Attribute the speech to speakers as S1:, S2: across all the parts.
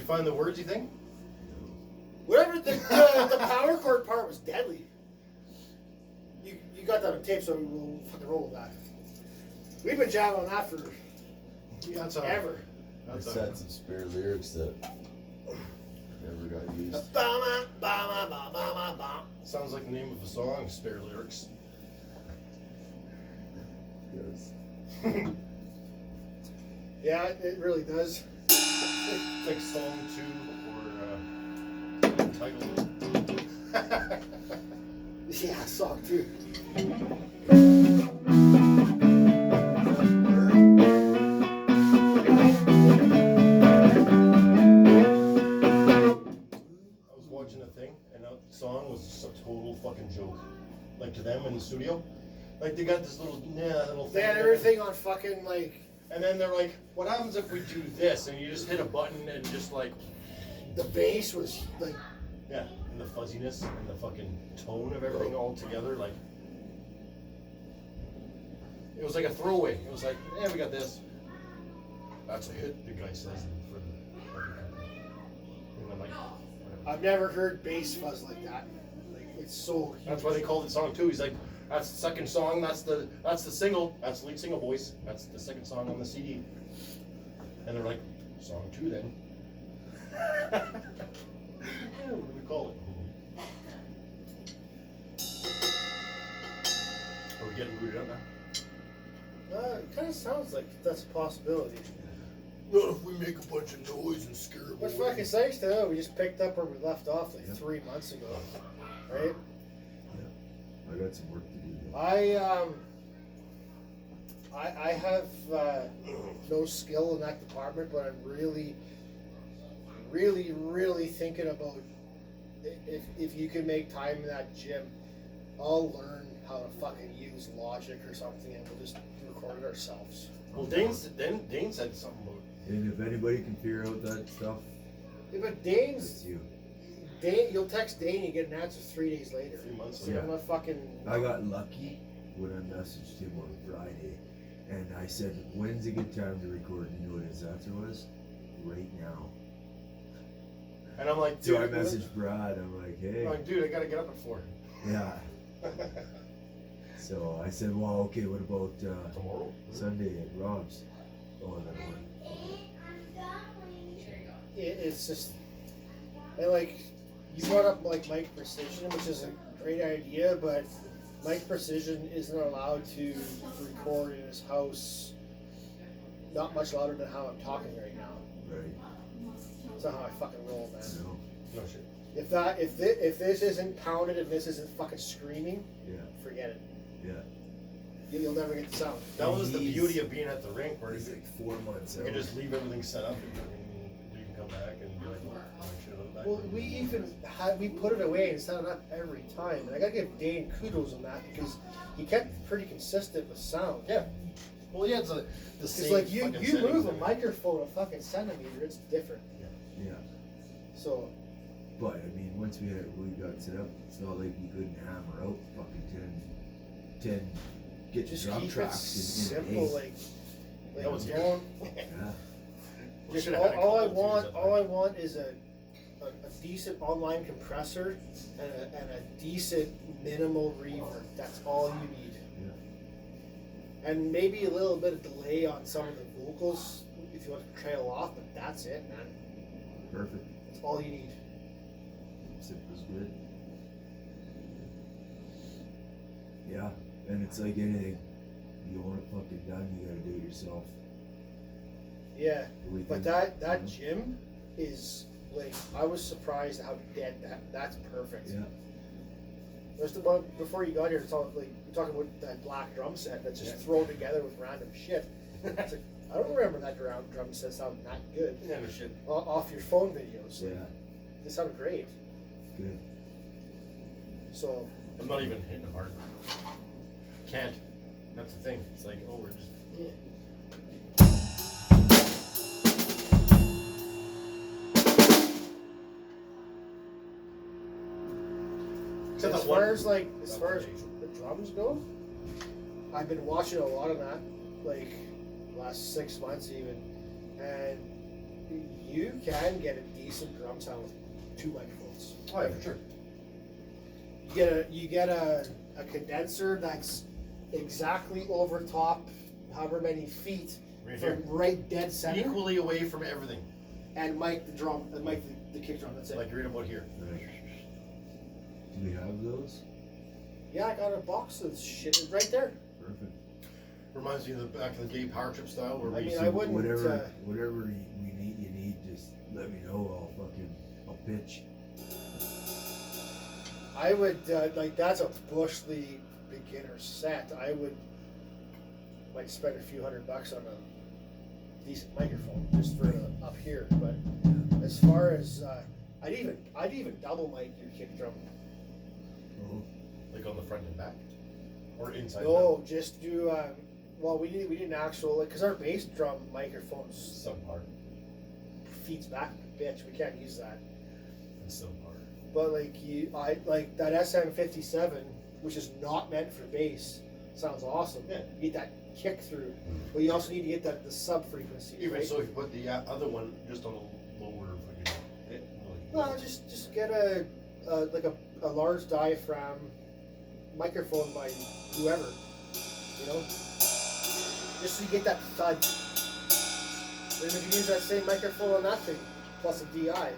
S1: find the words, you think?
S2: Whatever the power chord part was deadly. You got that on tape, so we'll fucking roll with that. We've been jamming on that for ever.
S3: I had some spare lyrics that never got used.
S1: Sounds like the name of a song, spare lyrics.
S3: Yes.
S2: Yeah, it really does.
S1: It's like song 2 or title.
S2: Yeah, song 2.
S1: Watching a thing, and that song was just a total fucking joke. Like to them in the studio, like they got this little thing.
S2: They had everything on fucking like.
S1: And then they're like, "What happens if we do this?" And you just hit a button and just like.
S2: The bass was like.
S1: Yeah, and the fuzziness and the fucking tone of everything all together, like. It was like a throwaway. It was like, "Yeah, we got this." That's a hit, the guy says for the record company. And I'm like.
S2: I've never heard bass fuzz like that. Like it's so huge.
S1: That's why they called it song 2. He's like, that's the second song. That's the single. That's the lead single, boys. That's the second song on the CD. And they're like, song 2 then. Yeah, what do we call it? Are we getting booted up now?
S2: It kind of sounds like that's a possibility.
S1: Not if we make a bunch of noise and scare them
S2: What's
S1: away.
S2: fucking sakes to know? We just picked up where we left off like 3 months ago, right?
S3: I got some work to do.
S2: I have no skill in that department, but I'm really thinking about if you can make time in that gym, I'll learn how to fucking use Logic or something, and we'll just record it ourselves.
S1: Well, Dane said something about it.
S3: And if anybody can figure out that stuff,
S2: Yeah, but
S3: it's you.
S2: You'll text Dane, you get an answer 3 days later.
S1: 3 months
S2: So
S1: later.
S2: I'm not fucking.
S3: I got lucky when I messaged him on Friday, and I said, "When's a good time to record?" You know what his answer was? Right now.
S1: And I'm like,
S3: So
S1: dude,
S3: I messaged Brad. I'm like, "Hey."
S1: I'm like, dude, I gotta get up at 4.
S3: Yeah. So I said, "Well, okay. What about
S1: Tomorrow?
S3: Sunday at Rob's?" Oh, that one.
S2: It's just, and like, you brought up like Mike Precision, which is a great idea, but Mike Precision isn't allowed to record in his house not much louder than how I'm talking right now.
S3: Right.
S2: That's not how I fucking roll, man.
S3: No.
S1: No shit.
S2: If this isn't pounded and this isn't fucking screaming,
S3: Yeah.
S2: forget it.
S3: Yeah.
S2: You'll never get the sound.
S1: That was the beauty of being at the rink, where
S3: It's
S1: you
S3: like 4 months out.
S1: can just leave everything set up and you can come back and be like, oh, shit, I'm back.
S2: Well, we put it away and set it up every time, and I gotta give Dane kudos on that because he kept pretty consistent with sound.
S1: Yeah. Well, yeah, it's the
S2: It's
S1: same.
S2: like you
S1: fucking
S2: move
S1: settings
S2: a
S1: and-
S2: microphone a fucking centimeter, it's different.
S3: Yeah.
S2: So
S3: But I mean, once we got set up, it's not like we couldn't hammer out fucking 10 get
S2: just
S3: drum
S2: keep it
S3: tracks in
S2: simple,
S3: a
S2: like
S1: That was
S2: don't.
S3: Yeah.
S1: We
S2: Just
S1: should've had a
S2: all I
S1: couple
S2: want,
S1: tunes
S2: all I want is a decent online compressor and a decent minimal reverb. That's all you need.
S3: Yeah.
S2: And maybe a little bit of delay on some of the vocals if you want to trail off, but that's it, man.
S3: Perfect.
S2: That's all you need.
S3: Simple's good. Yeah. And it's like anything. You want it fucking done, you gotta do it yourself.
S2: Yeah,
S3: We
S2: but
S3: think-
S2: that gym is like, I was surprised how dead that's perfect.
S3: Yeah.
S2: Just about before you got here, it's all like you're talking about that black drum set that's just thrown together with random shit. It's like, I don't remember that drum set sounding that good
S1: Yeah, no shit.
S2: off your phone videos. Like,
S3: Yeah.
S2: they sounded great.
S3: Good.
S2: So
S1: I'm not even hitting hard. Can't. That's the thing. It's like, oh, we're just.
S2: yeah.
S1: Except
S2: As
S1: that
S2: far
S1: one-
S2: as like, as
S1: that
S2: far
S1: one
S2: as
S1: page.
S2: the drums go, I've been watching a lot of that, like the last 6 months even, and you can get a decent drum sound with 2 microphones.
S1: Oh yeah, for sure.
S2: You get a condenser that's exactly over top, however many feet
S1: Right
S2: from
S1: here.
S2: right dead center,
S1: Equally away from everything.
S2: and mic the drum, and mic the kick drum. That's it.
S1: Like right about here.
S3: Right. Do we have those?
S2: Yeah, I got a box of shit right there.
S3: Perfect.
S1: Reminds me of the back in the day power trip style where
S2: I
S1: we
S2: mean,
S1: used
S2: I
S1: to-
S2: wouldn't.
S3: Whatever you need, just let me know. I'll pitch.
S2: I would like that's a Bushly beginner set. I would like spend a few $100 on a decent microphone just for up here. But as far as I'd even double mic your kick drum.
S3: Oh,
S1: like on the front and back, or inside.
S2: No, just do. Well, we need an actual because our bass drum microphone's
S1: Some part
S2: feeds back a bitch. We can't use that.
S1: and some part.
S2: But I like that SM57, which is not meant for bass. Sounds awesome.
S1: Yeah.
S2: You get that kick through, but you also need to get the sub frequency.
S1: Even
S2: right?
S1: so, if you put the other one just on a lower fucking.
S2: No, just get a large diaphragm microphone by whoever, you know, just so you get that thud. Then if you use that same microphone on that thing, plus a DI.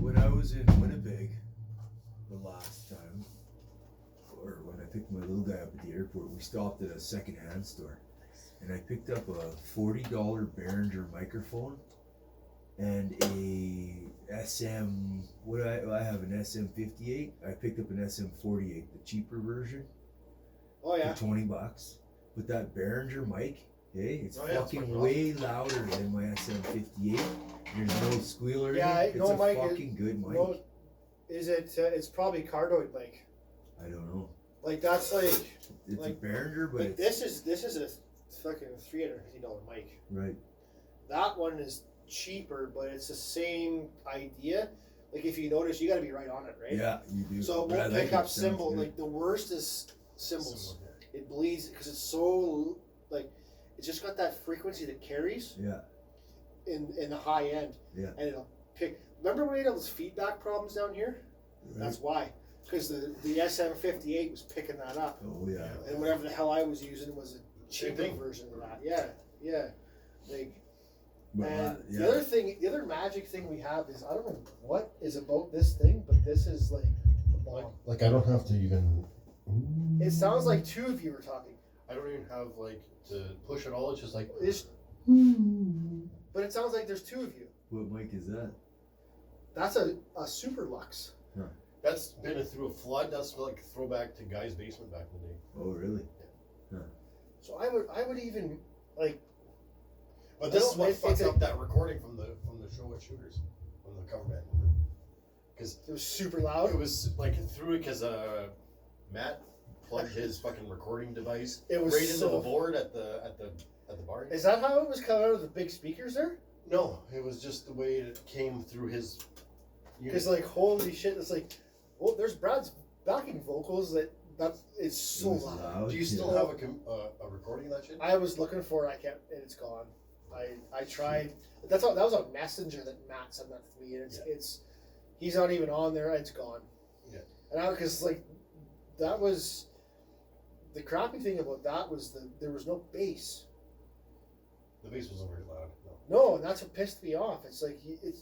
S3: when I was in Winnipeg the last time, or when I picked my little guy up at the airport, we stopped at a secondhand store, and I picked up a $40 Behringer microphone and a SM. What do I have? An SM58. I picked up an SM48, the cheaper version,
S2: Oh yeah.
S3: for $20. But that Behringer mic, hey, it's
S1: Oh, yeah, it's
S3: fucking
S1: fucking
S3: way louder than my SM58. There's no squealer
S2: Yeah,
S3: in it. It's
S2: no
S3: a
S2: mic is-
S3: fucking good mic.
S2: No, is it? It's probably cardioid mic.
S3: I don't know.
S2: Like that's like
S3: It's
S2: Like-
S3: a Behringer, but
S2: like
S3: it's
S2: this is a fucking $350 mic.
S3: right.
S2: That one is cheaper, but it's the same idea. Like if you notice, you got to be right on it, right?
S3: Yeah, you do.
S2: So it
S3: But I
S2: won't
S3: like
S2: pick
S3: it.
S2: up
S3: Sounds
S2: cymbal.
S3: good.
S2: Like the worst is cymbals.
S1: Similar.
S2: It bleeds because it's so like it's just got that frequency that carries
S3: Yeah,
S2: in the high end.
S3: Yeah.
S2: And it'll pick. Remember when we had those feedback problems down here?
S3: right.
S2: That's why. Because the SM58 was picking that up,
S3: Oh yeah.
S2: and whatever the hell I was using was a
S1: Same
S2: cheaper
S1: thing.
S2: version of that. Yeah, yeah. Like.
S3: But
S2: And
S3: yeah.
S2: the other magic thing we have is I don't know what is about this thing, but this is like the bomb.
S1: Like I don't have to even.
S2: It sounds like two of you are talking.
S1: I don't even have like to push at all. It's just like.
S2: It's, but it sounds like there's two of you.
S3: What mic is that?
S2: That's a super lux.
S1: That's been through a flood. That's like throwback to Guy's basement back in the day.
S3: Oh really?
S2: So I would even like
S1: But this is what
S2: It's
S1: fucked
S2: a-
S1: up that recording from the show with Shooters, from the cover band. Because
S2: it was super loud.
S1: it was like through it because Matt plugged his fucking recording device
S2: It was
S1: right into
S2: so-
S1: the board at the bar.
S2: Is that how it was coming out of the big speakers there?
S1: No, it was just the way it came through his.
S2: Because like holy shit, it's like, well, there's Brad's backing vocals that's it's so
S3: It was
S2: loud.
S1: Do you still have a recording of that shit?
S2: I was looking for it, I can't, and it's gone. I tried. That was a messenger that Matt sent that to me, and it's he's not even on there. It's gone.
S1: Yeah.
S2: And I because like that was the crappy thing about that was there was no bass.
S1: The bass wasn't very loud. No.
S2: No, and that's what pissed me off. It's like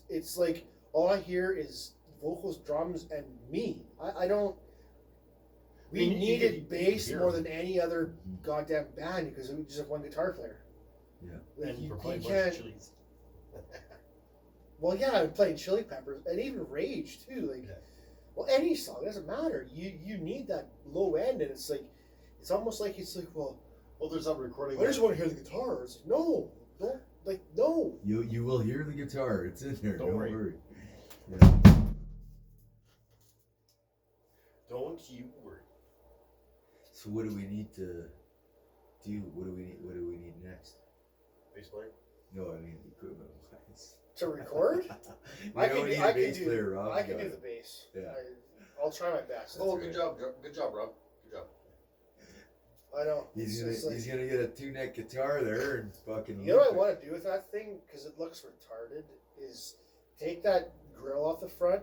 S2: it's like all I hear is vocals, drums, and me. I don't. We
S1: I mean, you
S2: needed
S1: could
S2: bass
S1: hear
S2: more
S1: them.
S2: than any other goddamn band because we just have one guitar player.
S3: Yeah.
S2: Like,
S1: And
S2: you
S1: we're playing
S2: can't.
S1: Chili's.
S2: Well, yeah, I'm playing Chili Peppers and even Rage too. Like,
S1: Yeah.
S2: well, any song it doesn't matter. You need that low end, and it's like, it's almost like well,
S1: Well, there's that recording.
S2: I just want to hear the guitar. It's like, no, don't like no.
S3: You will hear the guitar. It's in there.
S1: Don't
S3: Don't
S1: worry.
S3: worry. Yeah.
S1: Don't you worry.
S3: So what do we need to do? What do we need next?
S1: Bass player.
S3: No, I mean equipment wise.
S2: To record,
S3: You
S2: I
S3: don't
S2: can
S3: need
S2: do.
S3: a
S2: I
S3: bass
S2: can
S3: player,
S2: do.
S3: Rob.
S2: I can do the bass.
S3: Yeah.
S2: I'll try my best.
S1: Oh,
S3: That's
S1: good job, good job, Rob. Good job.
S2: I know.
S3: He's
S2: It's
S3: gonna
S2: just
S3: he's gonna get a 2-neck guitar there and fucking.
S2: You know what I
S3: loop
S2: want to do with that thing because it looks retarded is take that grill off the front.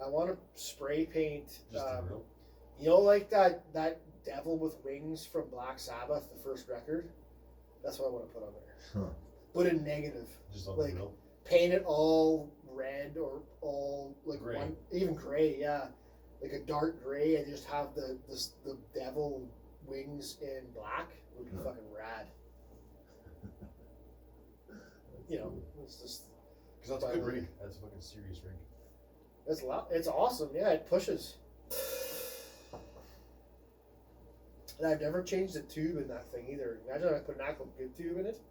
S2: I want to spray paint.
S1: Just the grill.
S2: You know, like that devil with wings from Black Sabbath, the first record. That's what I want to put on there.
S3: Huh.
S2: Put in negative.
S1: Just on
S2: like-
S1: the grill.
S2: Paint it all red or all like
S1: Gray.
S2: even gray. Yeah, like a dark gray, and just have the devil wings in black. Would be
S3: Huh.
S2: fucking rad. You know, it's just.
S1: Because that's a good rig. That's a fucking serious rig.
S2: It's loud. It's awesome. Yeah, it pushes. And I've never changed the tube in that thing either. Imagine if I put an actual good tube in it.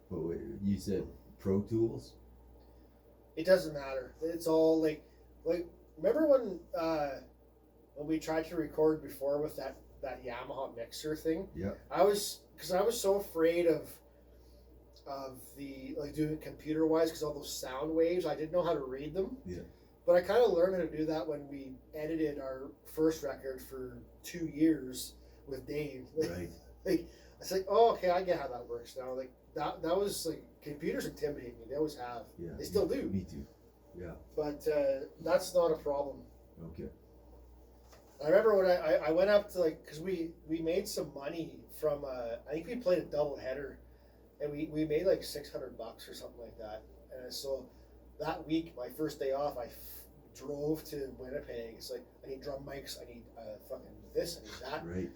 S3: But wait, you said Pro Tools?
S2: It doesn't matter. It's all like remember when we tried to record before with that Yamaha mixer thing?
S3: Yeah.
S2: I was so afraid of the like doing it computer wise because all those sound waves I didn't know how to read them.
S3: Yeah.
S2: But I kind of learned how to do that when we edited our first record for 2 years with Dave.
S3: Right.
S2: Like it's like, oh, okay, I get how that works now. Like that was like computers intimidate me. They always have.
S3: Yeah.
S2: They still do.
S3: Me too. Yeah.
S2: But that's not a problem.
S3: Okay.
S2: I remember when I went up to like because we made some money from I think we played a double header, and we made like $600 or something like that. And so that week, my first day off, I drove to Winnipeg. It's like I need drum mics, I need fucking this, I need that,
S3: Right.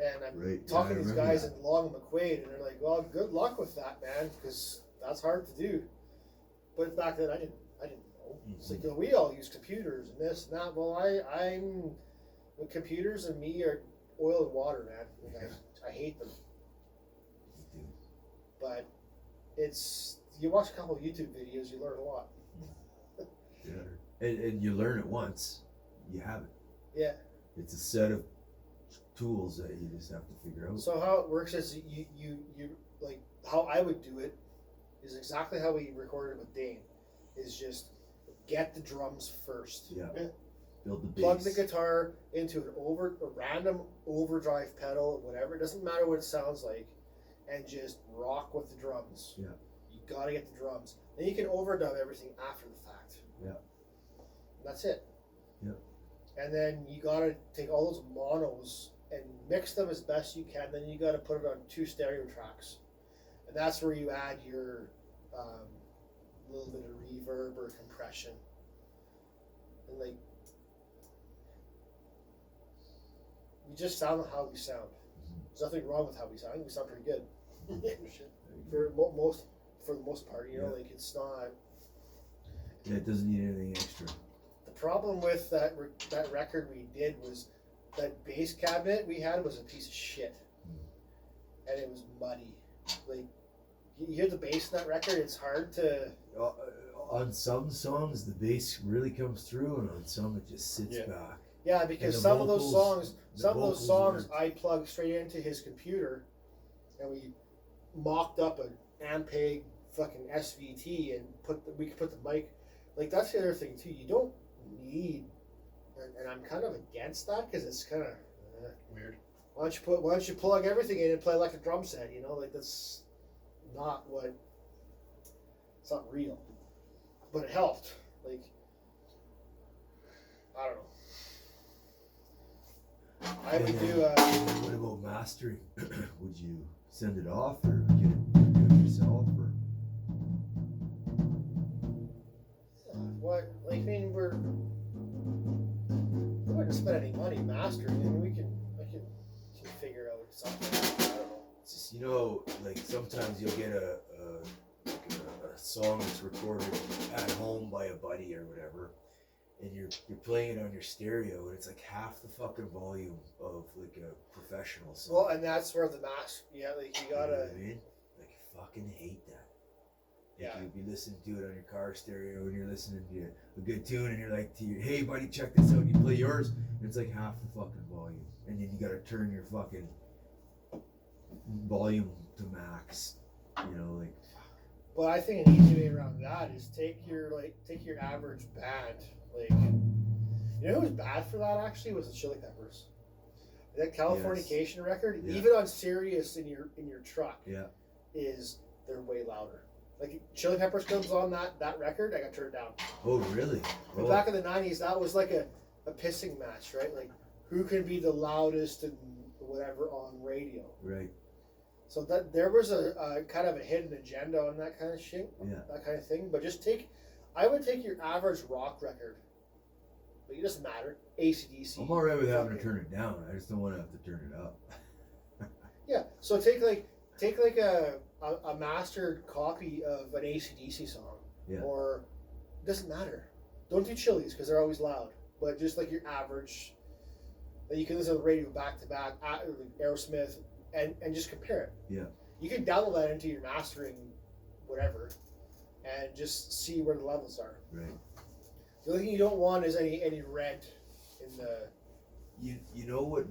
S2: and I'm
S3: Right.
S2: talking
S3: Yeah, I
S2: to these
S3: remember
S2: guys
S3: that.
S2: in Long and McQuaid, and they're like, "Well, good luck with that, man, because that's hard to do." But back then, I didn't know. It's like, we all use computers and this and that. Well, I'm with computers and me are oil and water, man. Like, I hate them.
S3: Me too.
S2: But it's you watch a couple of YouTube videos, you learn a lot.
S3: Yeah. And you learn it once, you have it.
S2: Yeah.
S3: It's a set of tools that you just have to figure out.
S2: So how it works is you like how I would do it is exactly how we recorded with Dane. Is just get the drums first.
S3: Yeah. Build the bass.
S2: Plug the guitar into a random overdrive pedal, whatever. It doesn't matter what it sounds like, and just rock with the drums.
S3: Yeah.
S2: You gotta get the drums. Then you can overdub everything after the fact.
S3: Yeah.
S2: And that's it.
S3: Yeah.
S2: And then you gotta take all those monos and mix them as best you can. Then you gotta put it on 2 stereo tracks, and that's where you add your little bit of reverb or compression, and like. We just sound how we sound. There's nothing wrong with how we sound. I think we sound pretty good. For the most part, you know, like it's not.
S3: Yeah, it doesn't need anything extra.
S2: The problem with that record we did was that bass cabinet we had was a piece of shit, and it was muddy. Like you hear the bass in that record, it's hard to.
S3: On some songs, the bass really comes through, and on some, it just sits
S1: Yeah.
S3: back.
S2: Yeah, because
S3: the
S2: some of those
S3: vocals-
S2: songs
S3: aren't-
S2: I plugged straight into his computer, and we mocked up an Ampeg fucking SVT and we could put the mic. Like that's the other thing too. You don't need, and I'm kind of against that because it's kind of
S1: Weird.
S2: why don't you plug everything in and play like a drum set? You know, like that's not what. It's not real, but it helped. Like I don't know. I would do.
S3: What about mastering? Would you send it off or get it do it yourself? Or
S2: What? Like, I mean, we wouldn't spend any money mastering. I mean, I can figure out something. I don't know.
S3: it's just, you know, like sometimes you'll get a song that's recorded at home by a buddy or whatever, and you're playing it on your stereo, and it's like half the fucking volume of like a professional song.
S2: Well, and that's where the yeah, like you
S3: You know
S2: gotta.
S3: what I mean? Like, I fucking hate that. Like,
S2: Yeah.
S3: you'd be listening to it on your car stereo, and you're listening to a good tune, and you're like, hey buddy, check this out. And you play yours, and it's like half the fucking volume. and then you gotta turn your fucking volume to max. You know, like
S2: But I think an easy way around that is take your average band. Like, you know who was bad for that actually was the Chili Peppers. That Californication record,
S3: Yeah.
S2: even on Sirius in your truck,
S3: yeah,
S2: they're way louder. Like Chili Peppers comes on that record, I got turned down.
S3: oh really?
S2: But
S3: Oh,
S2: back in the '90s, that was like a pissing match, right? Like who can be the loudest and whatever on radio.
S3: right.
S2: So that there was a kind of a hidden agenda on that kind of shit,
S3: Yeah.
S2: that kind of thing. But I would take your average rock record. But it doesn't matter. AC/DC.
S3: I'm alright with having to
S2: Okay.
S3: turn it down. I just don't want to have to turn it up.
S2: Yeah. So take like a mastered copy of an AC/DC song.
S3: Yeah.
S2: Or it doesn't matter. Don't do Chili's because they're always loud. But just like your average, that you can listen to the radio back to back, Aerosmith, and just compare it.
S3: Yeah.
S2: You can download that into your mastering, whatever, and just see where the levels are.
S3: Right.
S2: The only thing you don't want is any red in the.
S3: You know what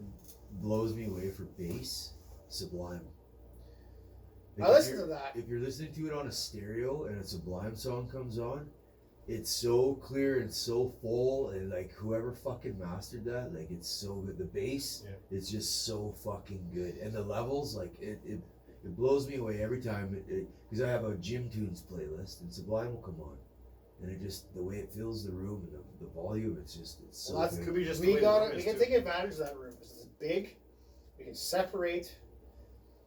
S3: blows me away for bass? Sublime. Like
S2: I
S3: if
S2: listen
S3: you're-
S2: to that.
S3: If you're listening to it on a stereo and a Sublime song comes on, it's so clear and so full, and like whoever fucking mastered that, like it's so good. The bass is just so fucking good, and the levels, like it blows me away every time. Because I have a Gym Tunes playlist, and Sublime will come on, and it just the way it fills the room and the volume, it's so
S2: Well, that's
S3: good.
S1: Could be just the
S2: We
S1: way
S2: got
S1: the
S2: it.
S1: room
S2: We
S1: is,
S2: can
S1: too.
S2: take advantage of that room because it's big. We can separate.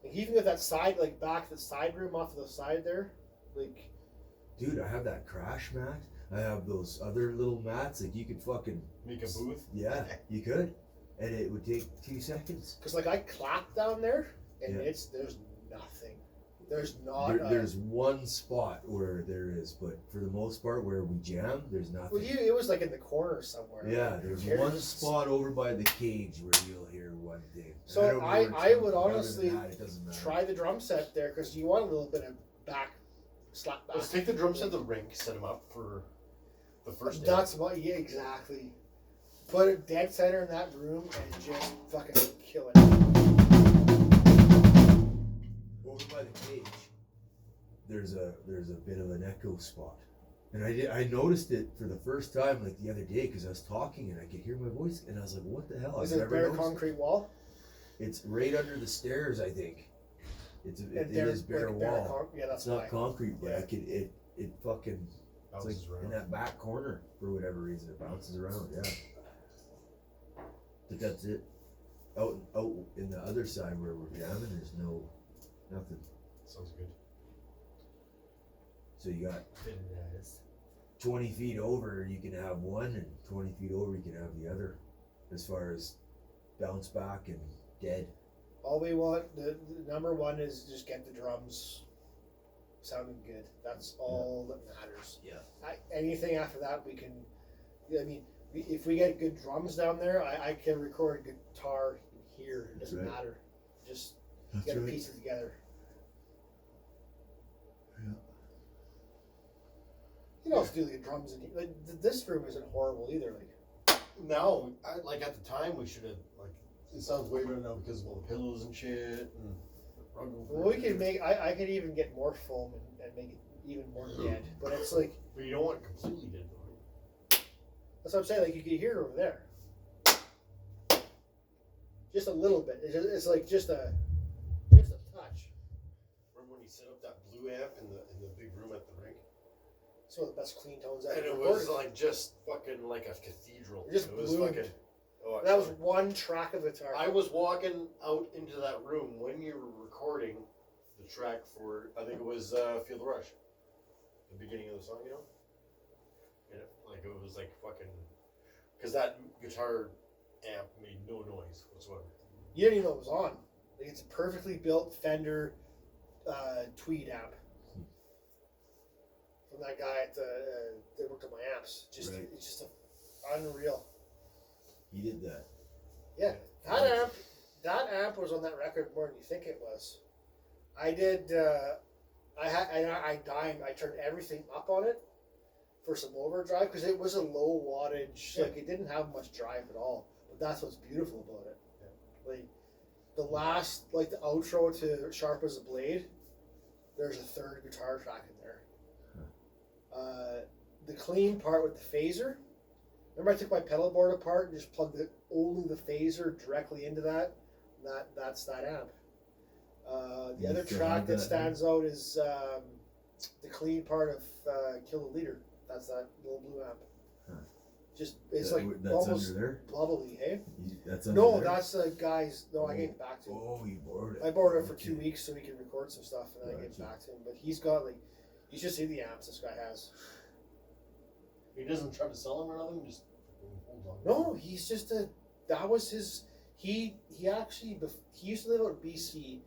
S2: Like even with that side, like back the side room off to the side there, like.
S3: Dude, I have that crash mat. I have those other little mats. Like you could fucking
S1: Make a booth.
S3: yeah, you could, and it would take 2 seconds.
S2: Cause like I clap down there, and
S3: Yeah.
S2: there's nothing. There's not.
S3: There's one spot where there is, but for the most part, where we jam, there's nothing.
S2: Well, it was like in the corner somewhere.
S3: Yeah,
S2: Like,
S3: there's
S2: who cares?
S3: one spot over by the cage where you'll hear one thing.
S2: So
S3: don't know
S2: I
S3: where it's
S2: would
S3: from, but other than
S2: honestly
S3: that, it doesn't matter.
S2: Try the drum set there because you want a little bit of back slap back.
S1: Let's take the drums to the rink, set them up for the first day.
S2: That's what. Yeah, exactly. Put it dead center in that room and just fucking kill it.
S3: Over by the cage, there's a bit of an echo spot, and I noticed it for the first time like the other day because I was talking and I could hear my voice, and I was like, what the hell?
S2: Is
S3: I've
S2: it a
S3: never
S2: bare
S3: noticed
S2: concrete wall?
S3: It's right under the stairs, I think. It is bare
S2: like
S3: wall.
S2: yeah, that's
S3: It's not
S2: why.
S3: concrete, but
S2: Yeah.
S3: I could it fucking it's like
S1: Bounces around.
S3: in that back corner for whatever reason it bounces around. Yeah, but that's it. Out in the other side where we're jamming, there's nothing.
S1: Sounds good.
S3: So you got
S1: Very nice.
S3: 20 feet over, you can have one, and 20 feet over, you can have the other. As far as bounce back and dead.
S2: All we want, the number one is just get the drums sounding good. That's all that matters.
S3: Yeah.
S2: Anything after that, we can. I mean, if we get good drums down there, I can record guitar here. It doesn't
S3: That's right.
S2: matter. Just
S3: That's
S2: get to piece it together.
S3: Yeah.
S2: You know, do the drums in here. Like, this room isn't horrible either. Like,
S1: Now, like at the time, we should have like. It sounds way better now because of all the pillows and shit and the rug over
S2: well, we
S1: it.
S2: could make. I could even get more foam and make it even more dead. But it's like
S1: But you don't want it completely dead though.
S2: that's what I'm saying. Like you can hear it over there, just a little bit. It's like just a touch.
S1: Remember when you set up that blue amp in the big room at the rink?
S2: It's one of the best clean tones I've
S1: And it
S2: ever
S1: was
S2: recorded.
S1: like just fucking like a cathedral.
S2: It just
S1: it was
S2: bloomed.
S1: fucking. Oh,
S2: That was one track of guitar.
S1: I was walking out into that room when you were recording the track for, I think it was Feel the Rush. The beginning of the song, you know? And it was like fucking. Because that guitar amp made no noise whatsoever.
S2: You didn't even know it was on. Like it's a perfectly built Fender Tweed amp from that guy that worked on my amps. Just
S3: Right.
S2: it's just unreal.
S3: He did that.
S2: Yeah, that amp was on that record more than you think it was. I did. I turned everything up on it for some overdrive because it was a low wattage.
S1: Yeah.
S2: Like it didn't have much drive at all. But that's what's beautiful about it. Like the last, like the outro to Sharp as a Blade, there's a third guitar track in there. The clean part with the phaser. Remember, I took my pedal board apart and just plugged only the phaser directly into that. That's that amp. The other track that stands out is the clean part of Kill the Leader. That's that little blue amp.
S3: Huh.
S2: Just it's
S3: that's
S2: almost
S3: under there.
S2: bubbly, hey?
S3: That's under
S2: No,
S3: there?
S2: that's the guy's. No, I gave it back to him.
S3: Oh, you borrowed it.
S2: I borrowed it for
S3: Okay.
S2: 2 weeks so he can record some stuff, and then I gave it
S3: Gotcha.
S2: back to him. But he's got like, you should see the amps this guy has.
S1: He doesn't try to sell them or nothing. Just hold on.
S2: No, he's just a. That was his. He actually he used to live out in BC,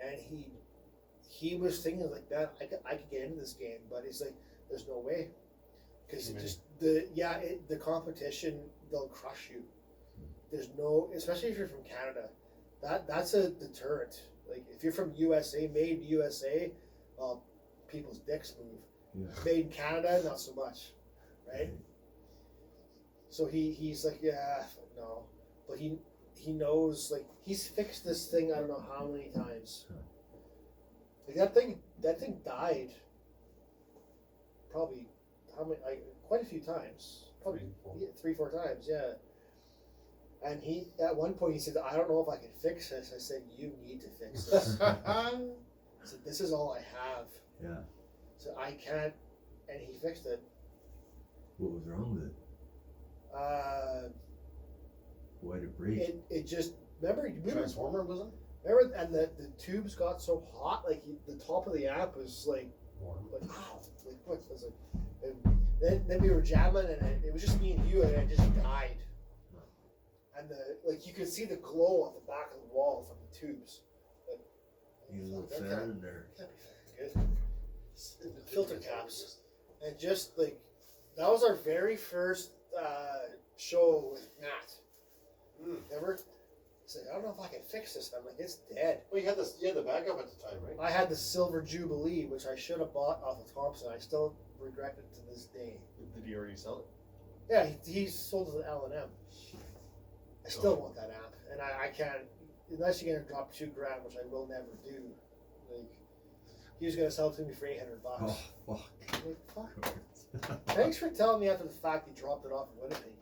S2: and he was thinking like that. I could get into this game, but it's like there's no way, because it just the competition, they'll crush you. There's no, especially if you're from Canada, that's a deterrent. Like if you're from USA, made USA, people's dicks move.
S3: Yeah.
S2: Made in Canada, not so much, right? So he's like, yeah, no, but he knows, like, he's fixed this thing I don't know how many times. Like that thing died probably quite a few times, probably 3-4 times, yeah. And he at one point he said, I don't know if I can fix this. I said, you need to fix this. I said, this is all I have.
S3: Yeah.
S2: So I can't, and he fixed it.
S3: What was wrong with it? Why'd it break?
S2: It just remember
S1: Transformer wasn't
S2: and the tubes got so hot, like the top of the amp was like
S1: warm.
S2: ow, like what was it? And then we were jamming, and it was just me and you, and it just died. And you could see the glow on the back of the wall from the tubes. Like,
S3: You a little
S2: that
S3: fan
S2: can't-
S3: in there.
S2: can't be good. Filter caps, and just like that was our very first show with Matt. Remember? He's like, I don't know if I can fix this. And I'm like, it's dead.
S1: Well, you had the backup at the time, right?
S2: I had the Silver Jubilee, which I should have bought off of Thompson. I still regret it to this day.
S1: Did he already sell it?
S2: Yeah, he sold it to L&M. I still want that amp, and I can't, unless you're gonna drop $2,000, which I will never do. Like, he was gonna sell it to me for $800.
S3: Oh, fuck.
S2: Like, fuck. Thanks for telling me after the fact he dropped it off in Winnipeg.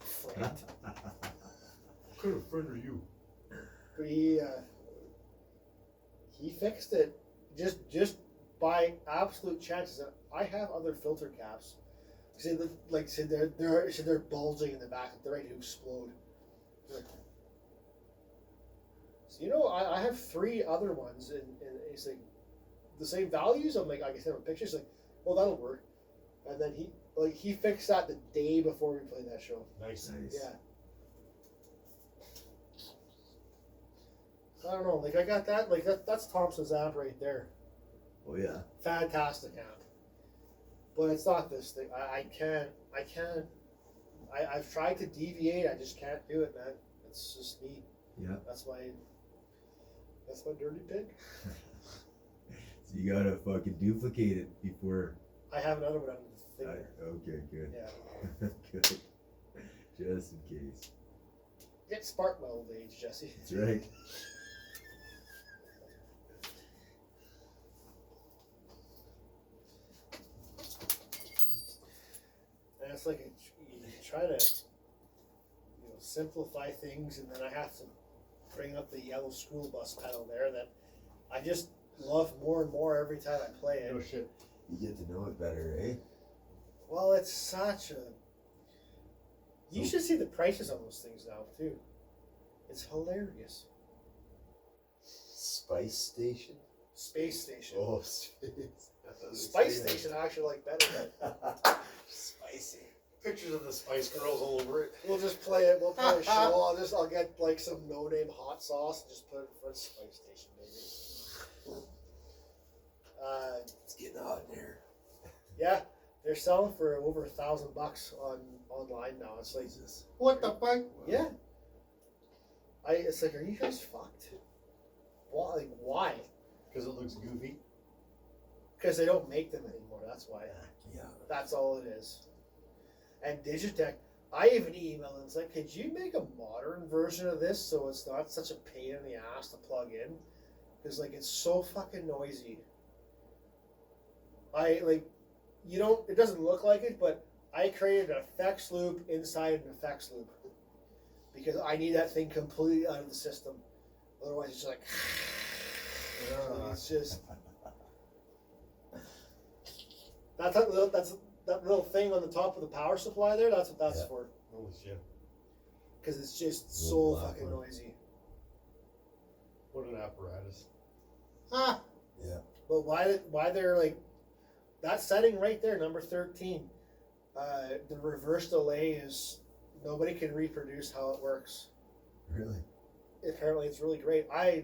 S2: Friend.
S1: What kind of friend are you?
S2: But he fixed it just by absolute chances. And I have other filter caps. Said they're bulging in the back, like they're ready to explode. Like, so I have 3 other ones, and it's like the same values. I'm like, I can send him pictures. Like, well, that'll work. And then he fixed that the day before we played that show.
S1: Nice.
S2: Yeah. I don't know. Like I got that. Like that's Thompson's amp right there.
S3: Oh, yeah.
S2: Fantastic amp. But it's not this thing. I've tried to deviate. I just can't do it, man. It's just me.
S3: Yeah.
S2: That's my dirty pig.
S3: So you gotta fucking duplicate it before.
S2: I have another one under the thing there.
S3: Okay, good.
S2: Yeah.
S3: Good. Just in case.
S2: Get spark my old age, Jesse.
S3: That's right.
S2: And it's like you try to simplify things, and then I have to bring up the yellow school bus pedal there that I just love more and more every time I play it.
S1: No shit.
S3: You get to know it better, eh?
S2: Well, it's such a. You should see the prices on those things now too. It's hilarious.
S4: Spice Station?
S2: Space Station.
S4: Oh, Space.
S2: Spice Station I actually like better.
S4: Spicy.
S1: Pictures of the Spice Girls all over it.
S2: We'll just play it. We'll play a show. I'll get like some no-name hot sauce and just put it in front of Spice Station, baby.
S4: It's getting hot in here.
S2: Yeah, they're selling for over $1,000 online now. It's like,
S4: Jesus.
S1: What the fuck?
S2: yeah. It's like, are you guys fucked? Why? Like, why?
S1: Because it looks goofy.
S2: Because they don't make them anymore. That's why.
S4: Yeah.
S2: That's all it is. And Digitech, I even emailed him. It's like, could you make a modern version of this so it's not such a pain in the ass to plug in? Because like it's so fucking noisy. You don't. It doesn't look like it, but I created an effects loop inside an effects loop because I need that thing completely out of the system. Otherwise, it's just like it's just that little thing on the top of the power supply there. That's what that's for.
S1: Holy shit.
S2: Because it's just so
S4: Little black
S2: fucking
S4: one.
S2: noisy.
S1: What an apparatus.
S2: Ah.
S4: Yeah.
S2: But why they're like that setting right there, number 13. The reverse delay is nobody can reproduce how it works.
S4: Really?
S2: Apparently, it's really great. I'm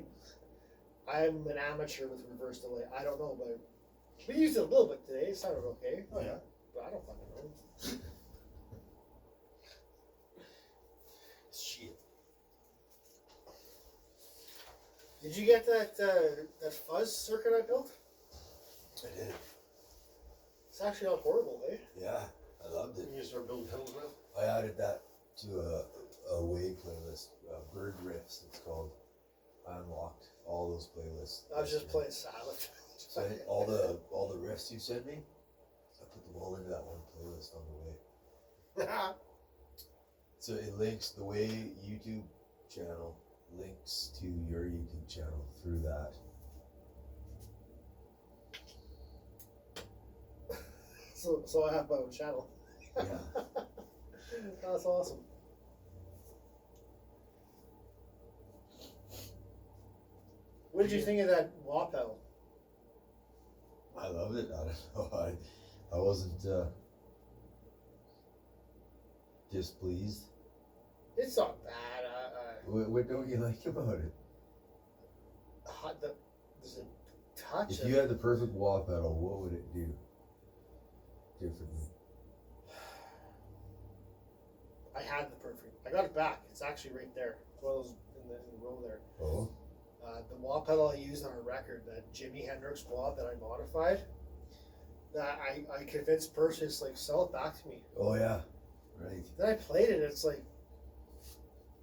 S2: an amateur with reverse delay. I don't know, but we used it a little bit today. It sounded okay.
S1: Oh yeah.
S2: But I don't fucking know.
S4: Shit.
S2: Did you get that fuzz circuit I built?
S4: I did.
S2: It's actually not horrible, eh?
S4: Yeah, I loved it.
S1: You start building pedals now?
S4: I added that to a Wave playlist, Bird Riffs it's called. I unlocked all those playlists.
S2: I was just playing silent.
S4: So all the riffs you sent me, I put them all into that one playlist on the way. So it links the Way YouTube channel links to your YouTube channel through that.
S2: So I have my own channel.
S4: Yeah.
S2: That's awesome. What did you think of that wah pedal?
S4: I loved it. I don't know. I wasn't displeased.
S2: It's not bad.
S4: What don't you like about it?
S2: There's a touch.
S4: If you had the perfect wah pedal, what would it do differently?
S2: I had the perfect. I got it back. It's actually right there. It's one of those in the row there.
S4: Oh,
S2: The wah pedal I used on a record, that Jimi Hendrix wah that I modified, that I convinced purchase like sell it back to me.
S4: oh yeah, right.
S2: Then I played it. It's like,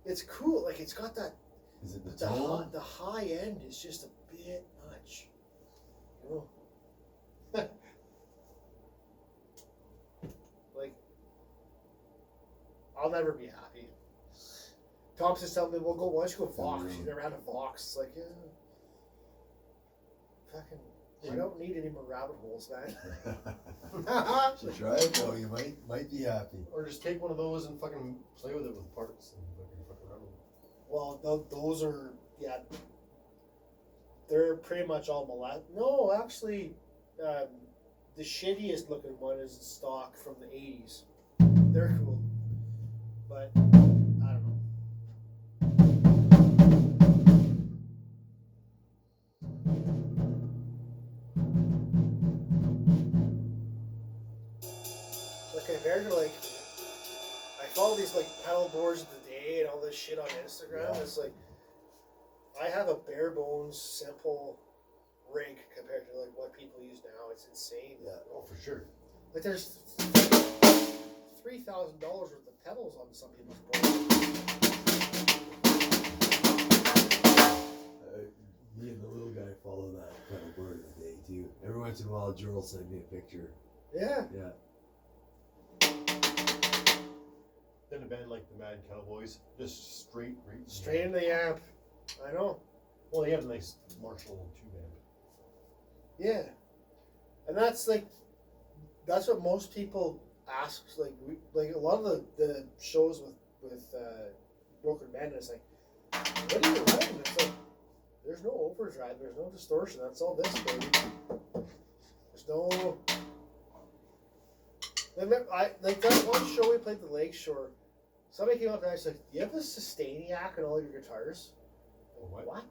S2: it's cool. Like it's got that.
S4: Is it the
S2: The
S4: tone?
S2: the high end is just a bit much. You know? Like, I'll never be happy. Thompson's telling me, well, why don't you go Vox? You never had a Vox. It's like, yeah. Fucking, I don't need any more rabbit holes, man.
S4: Should try it though. You might be happy.
S1: Or just take one of those and fucking play with it with parts and fucking around with it.
S2: Well, those are, yeah, they're pretty much all No, actually, the shittiest looking one is stock from the 80s. They're cool. But, I don't know. Like, compared to, like, I follow these, like, pedal boards of the day and all this shit on Instagram.
S4: Yeah.
S2: It's like, I have a bare bones, simple rig compared to, like, what people use now. It's insane.
S4: Yeah.
S1: Oh, for sure.
S2: Like, there's $3,000 worth of pedals on some people's boards.
S4: Me and the little guy follow that pedal board of the day too. Every once in a while, Joel will send me a picture.
S2: Yeah.
S4: Yeah.
S1: Then a band like the Mad Cowboys, just straight
S2: Straight in the amp. I know.
S1: Well, they have a nice Marshall tube amp.
S2: Yeah. And that's like, that's what most people ask. Like a lot of the shows with Broken Man, it's like, what are you running? It's like, there's no overdrive, there's no distortion. That's all this, baby. There's no. Like that one show we played at the Lakeshore. Somebody came up and I was like, "Do you have a Sustainiac on all your guitars?"
S1: Oh, what?
S2: What?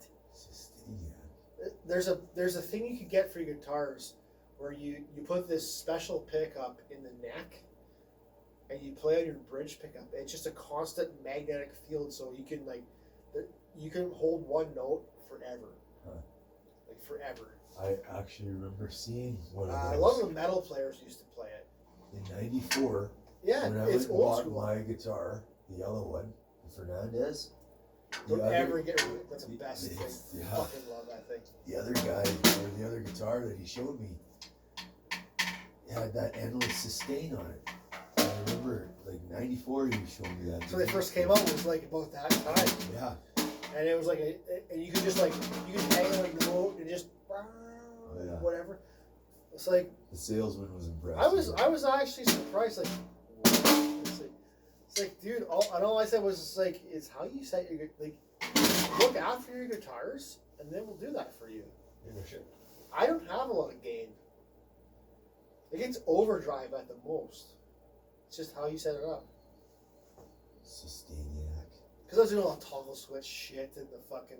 S4: Yeah.
S2: There's a thing you can get for your guitars where you put this special pickup in the neck and you play on your bridge pickup. It's just a constant magnetic field, so you can you can hold one note forever.
S4: Huh.
S2: Like forever.
S4: I actually remember seeing one of
S2: A
S4: those.
S2: lot of the metal players used to play it.
S4: In '94,
S2: Yeah,
S4: when I
S2: it's
S4: went and
S2: old
S4: bought
S2: school.
S4: my guitar, the yellow one, the Fernandez.
S2: Don't
S4: the other-
S2: ever get rid of it. That's the best thing.
S4: Yeah.
S2: Fucking love that thing.
S4: The other guy, or the other guitar that he showed me, had that endless sustain on it. I remember, like '94, he was showing me that.
S2: So they first came out, it was like about that time.
S4: Yeah.
S2: And it was like, and you could just like, you could hang on a note and just,
S4: yeah.
S2: whatever. It's like,
S4: The salesman was impressed.
S2: I was actually surprised, like, it's like, dude, all I said was, it's like, it's how you set your, like, look after your guitars, and then we'll do that for you.
S1: You know, shit.
S2: I don't have a lot of gain. It gets overdrive at the most. It's just how you set it up.
S4: Sustainiac.
S2: Because I was doing all toggle switch shit and the fucking,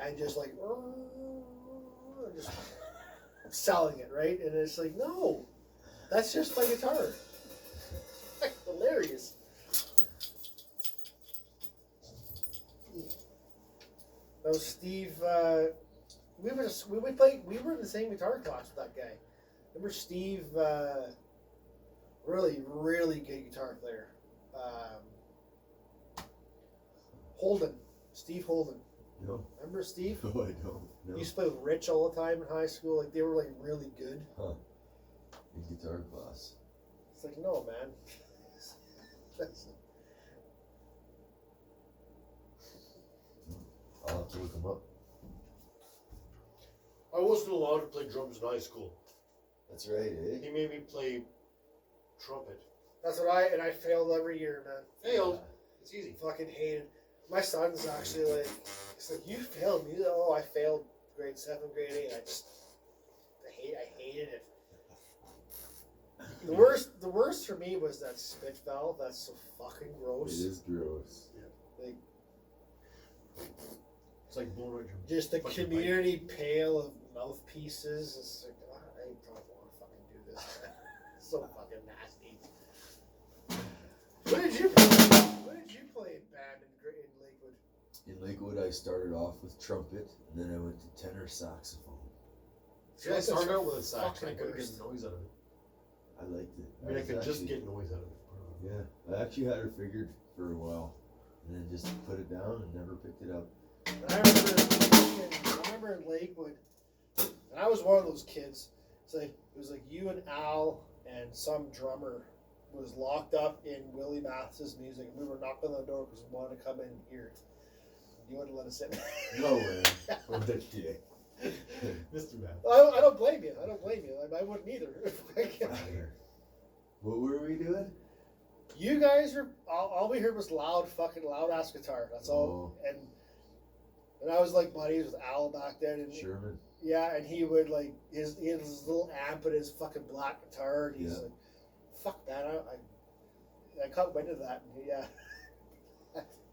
S2: and just like, just selling it, right? And it's like, no, that's just my guitar. Like, hilarious. No, Steve, we were in the same guitar class with that guy. Remember Steve, really, really good guitar player. Holden, Steve Holden.
S4: No.
S2: Remember Steve?
S4: No, I don't.
S2: He
S4: No.
S2: used to play with Rich all the time in high school. Like, they were like really good.
S4: In guitar class.
S2: It's like, no, man. That's-
S4: I'll have to look him up.
S1: I wasn't allowed to play drums in high school.
S4: That's right, eh?
S1: He made me play trumpet.
S2: That's what I failed every year, man.
S1: Failed. It's easy.
S2: Fucking hated. My son's actually like, it's like, you failed music. Oh, I failed grade 7, grade 8. I hated it. The worst for me was that spit valve. That's so fucking
S4: It
S2: gross.
S4: is gross.
S1: It's like blowing out your.
S2: Just the
S1: Fucking
S2: community pail of mouthpieces. It's like, I don't want to fucking do this. So fucking nasty. What did you play in band in Lakewood?
S4: In Lakewood, I started off with trumpet, and then I went to tenor saxophone.
S1: See, I started out with a sax and I
S2: Fucking
S1: couldn't
S2: worst.
S1: get noise out of it.
S4: I liked it.
S1: I mean, I
S4: was
S1: could just
S4: actually-
S1: get noise out of it.
S4: Yeah, I actually had her figured for a while, and then just put it down and never picked it up.
S2: And I remember in Lakewood, and I was one of those kids. It's like, it was like you and Al and some drummer was locked up in Willie Mathis' music. We were knocking on the door because we wanted to come in and hear it. You wouldn't let us in.
S4: No way. What the shit?
S1: Mr. Man.
S2: I don't blame you. I don't blame you. I wouldn't either.
S4: What were we doing?
S2: You guys were all we heard was loud ass guitar. That's all.
S4: Oh.
S2: And I was like buddies with Al back then, and
S4: Sherman.
S2: yeah, and he would like he had his little amp and his fucking black guitar, and he's
S4: Yeah.
S2: like, "Fuck that!" I caught wind of that, and yeah.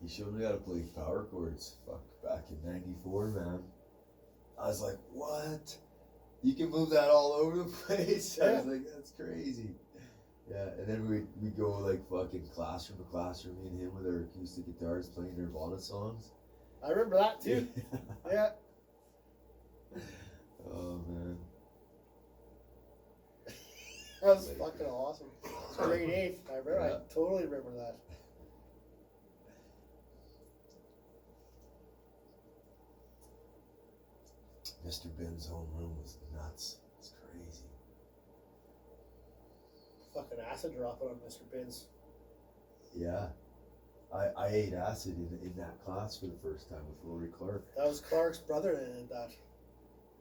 S4: He showed me how to play power chords. Fuck, back in '94, man. I was like, what? You can move that all over the place? I was like, that's crazy. Yeah, and then we go like fucking classroom to classroom, me and him with our acoustic guitars playing Nirvana songs.
S2: I remember that too. Yeah.
S4: Oh man.
S2: That was fucking awesome. It's grade 8. I remember.
S4: Yeah.
S2: I totally remember that.
S4: Mr. Ben's homeroom was nuts. It's crazy.
S2: Fucking acid dropping on Mr. Binns.
S4: Yeah. I ate acid in that class for the first time with Rory Clark.
S2: That was Clark's brother that did that.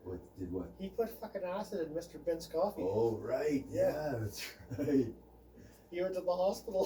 S4: What did what?
S2: He put fucking acid in Mr. Binns' coffee.
S4: Oh right, yeah, that's right.
S2: He went to the hospital.